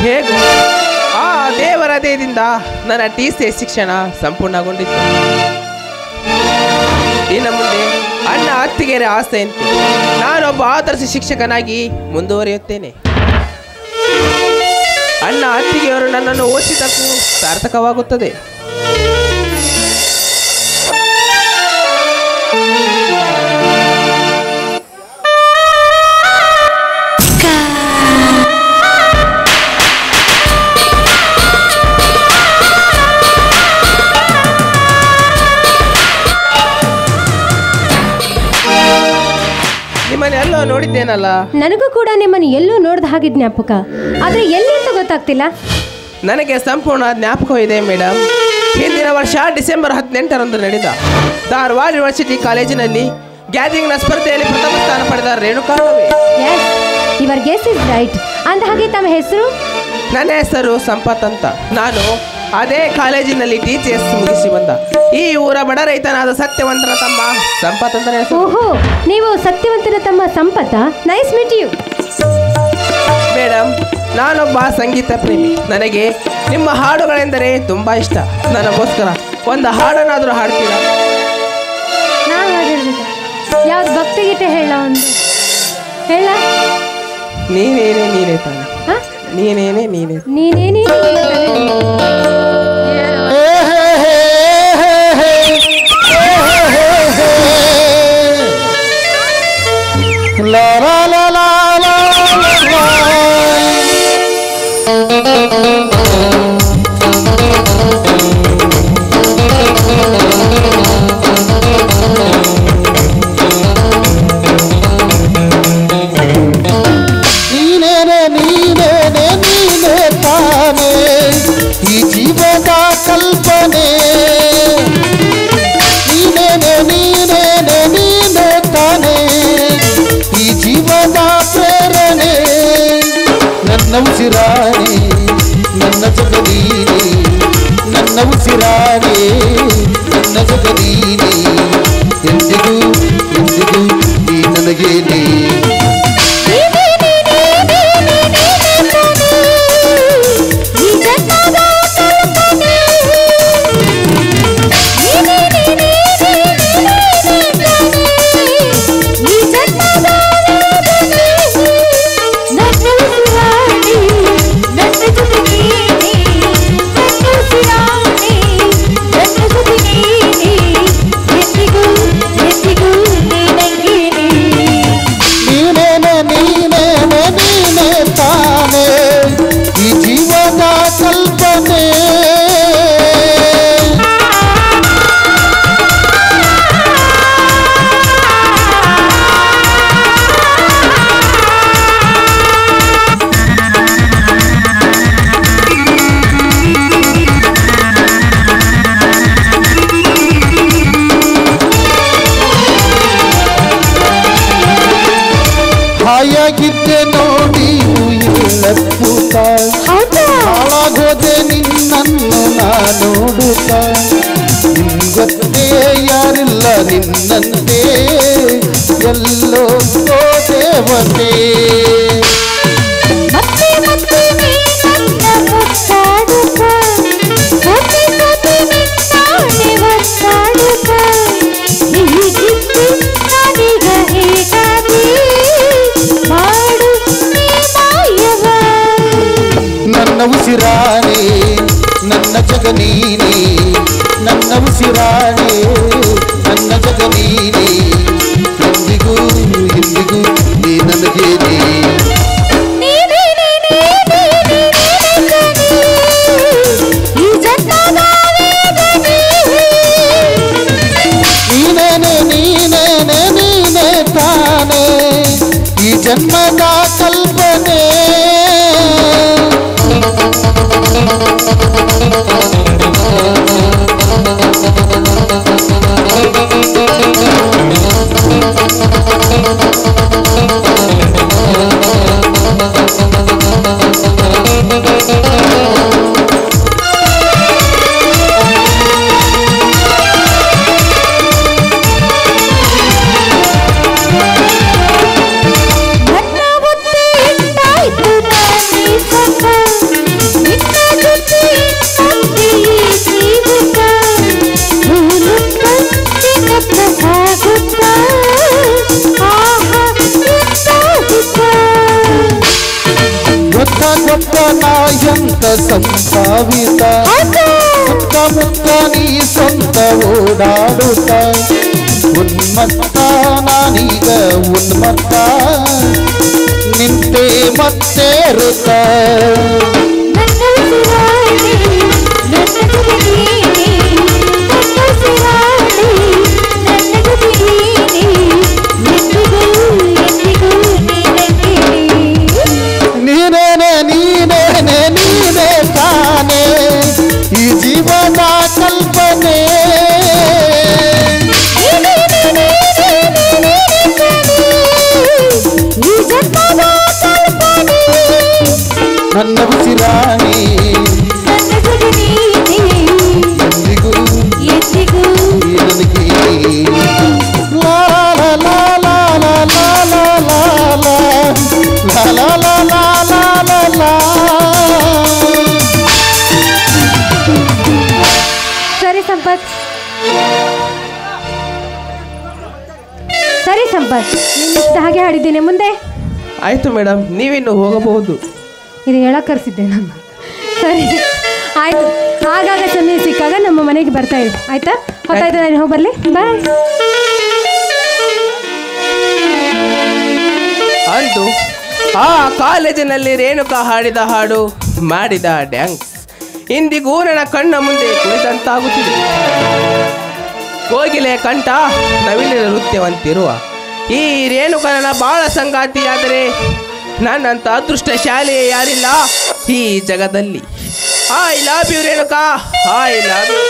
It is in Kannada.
ಹೇಗೂ ಆ ದೇವರ ದೇಹದಿಂದ ನನ್ನ TCA ಶಿಕ್ಷಣ ಸಂಪೂರ್ಣಗೊಂಡಿತ್ತು. ಇನ್ನು ಮುಂದೆ ಅಣ್ಣ ಅತ್ತಿಗೆರೆ ಆಸೆಯಂತೆ ನಾನೊಬ್ಬ ಆದರ್ಶ ಶಿಕ್ಷಕನಾಗಿ ಮುಂದುವರಿಯುತ್ತೇನೆ. ಅಣ್ಣ ಅತ್ತಿಗೆಯವರು ನನ್ನನ್ನು ಓದಿದ್ದಕ್ಕೂ ಸಾರ್ಥಕವಾಗುತ್ತದೆ. ನಿಮ್ಮನ್ನ ಎಲ್ಲೋ ನೋಡಿದ್ದೇನಲ್ಲ? ನನಗೂ ಕೂಡ ನಿಮ್ಮನ್ನು ಎಲ್ಲೋ ನೋಡಿದ ಹಾಗೆ ಜ್ಞಾಪಕ, ಆದ್ರೆ ಎಲ್ಲಿ ಅಂತ ಗೊತ್ತಾಗ್ತಿಲ್ಲ. ನನಗೆ ಸಂಪೂರ್ಣ ಜ್ಞಾಪಕ ಇದೆ ಮೇಡಮ್. ಹಿಂದಿನ ವರ್ಷ ಡಿಸೆಂಬರ್ 18ರಂದು ನಡೆದ ಧಾರವಾಡ ಯೂನಿವರ್ಸಿಟಿ ಕಾಲೇಜಿನಲ್ಲಿ ಗ್ಯಾದರಿಂಗ್ನ ಸ್ಪರ್ಧೆಯಲ್ಲಿ ಪ್ರಥಮ ಸ್ಥಾನ ಪಡೆದ ರೇಣುಕಾರವೇ. Your guess is right. ಅಂದ ಹಾಗೆ ತಮ್ಮ ಹೆಸರು? ನನ್ನ ಹೆಸರು ಸಂಪತ್ ಅಂತ. ನಾನು ಅದೇ ಕಾಲೇಜಿನಲ್ಲಿ TCS ಮುಗಿಸಿ ಬಂದ ಈ ಊರ ಬಡ ರೈತನಾದ ಸತ್ಯವಂತನ ತಮ್ಮ ಸಂಪತ್ ಅಂತ ಹೆಸರು. ಓಹೋ, ನೀವು ಸತ್ಯವಂತನ ತಮ್ಮ ಸಂಪತ್ತ. Nice meet you. ಮೇಡಮ್, ನಾನೊಬ್ಬ ಸಂಗೀತ ಪ್ರೇಮಿ. ನನಗೆ ನಿಮ್ಮ ಹಾಡುಗಳೆಂದರೆ ತುಂಬಾ ಇಷ್ಟ. ನನಗೋಸ್ಕರ ಒಂದು ಹಾಡನ್ನಾದರೂ ಹಾಡ್ತೀರಾ? ನಾನು ಹಾಡಿರ್ಬೇಕು. ಯಾವ್ದು ಭಕ್ತಿಗೀತೆ ಹೇಳ? ಒಂದು ಹೇಳ. ನೀನೇನೆ ನೀನೇ ತಾನೆ, ನೀನೇನೆ ನೀನೇ ನೀನೇನೇ la la la la la la. ನೀನೇನೆ ನೀನೇನೆ ನೀನೇ ತಾನೇ ಈ ಜೀವದ ಕಲ್ಪನೆ. ನೀನೇನೆ ನೀನೇನೆ ನೀನೇ ತಾನೇ ಈ ಜೀವದ ಪ್ರೇರಣೆ. ನನ್ನ ಉಸಿರಾಣೆ ನನ್ನ ಜಗದೀನಿ, ನನ್ನ ಉಸಿರಾಣೆ ನನ್ನ ಜಗದೀನಿ. ಎಂದಿಗೂ ಎಂದಿಗೂ ನೀ ನನಗೇನೆ. ಹಾಯಾಗಿದ್ದೆ ನೋಡಿ ಹಾಳಾಗೋದೆ ನಿನ್ನನ್ನು ನಾನು ನೋಡುತ್ತಾ. ನಿಂಗೊತ್ತೇ ಯಾರಿಲ್ಲ ನಿನ್ನಂತೆ ಎಲ್ಲೋ ದೇವತೆ. ನನ್ನ ಉಸಿರಾಣೆ ನನ್ನ ಜಗನೀನಿ, ನನ್ನ ಉಸಿರಾಣೆ ನನ್ನ ಜಗನೀನಿ. ಎಂದಿಗೂ ಎಂದಿಗೂ ನೀ ನನಗೇನೆ. ನೀನೇನೆ ನೀನೇನೆ ನೀನೇ ತಾನೇ ಈ ಜನ್ಮದ ಕಲ್ಪನೆ. ನನ್ನ ಗೊತ್ತನ ಎಂತ ಸಂಭಾವಿತ ಸುತ್ತಮುತ್ತ ನೀ ಸ್ವಂತ ಓಡಾಡುತ್ತ ಉನ್ಮತ್ತ ನಾನೀಗ ಉನ್ಮತ್ತ ನಿಂತೆ ಮತ್ತೇರುತ್ತ ನೀನೇನೆ ನೀನೇನೆ ನೀನೇ ತಾನೇ ಈ ಜೀವನ ಕಲ್ಪನೆ ನನ್ನ ಉಸಿರಾಣಿ ಎಂದಿಗೂ ನನಗೆ ಲಾ ಲಾ ಲಾ ಲಾ ಲಾ ಲಾ ಲಾ ಲಾ ಲಾ ಲಾ ಲಾ ಲಾ ಲಾ. ಸರಿ ಸಂಪತ್, ಸರಿ ಸಂಪತ್, ನಿನ್ನ ಹಾಗೆ ಹಾಡಿದ್ದೇನೆ. ಮುಂದೆ ಆಯ್ತು ಮೇಡಮ್, ನೀವಿನ್ನು ಹೋಗಬಹುದು. ಇದು ಹೇಳಕ್ ಕರೆಸಿದ್ದೆ ನಾನು. ಸರಿ ಆಯ್ತು, ಆಗಾಗ ಸಮಯ ಸಿಕ್ಕಾಗ ನಮ್ಮ ಮನೆಗೆ ಬರ್ತಾ ಇರು ಆಯ್ತಾ? ಹೊತ್ತಾಯ್ತು, ನಾನು ಹೋಗಿ ಬರ್ಲಿ, ಬಾಯ್. ಅಂದು ಆ ಕಾಲೇಜಿನಲ್ಲಿ ರೇಣುಕಾ ಹಾಡಿದ ಹಾಡು, ಮಾಡಿದ ಡ್ಯಾನ್ಸ್ ಇಂದಿಗೂ ನನ್ನ ಕಣ್ಣ ಮುಂದೆ ಕುಳಿತಂತಾಗುತ್ತಿದೆ. ಕೋಗಿಲೆ ಕಂಠ ನವಿಲಿನ ನೃತ್ಯವಂತಿರುವ ಈ ರೇಣುಕಾ ನನ್ನ ಬಾಳ ಸಂಗಾತಿಯಾದರೆ ನನ್ನಂತ ಅದೃಷ್ಟಶಾಲಿಯೇ ಯಾರಿಲ್ಲ ಈ ಜಗದಲ್ಲಿ. I love you Renuka, I love you.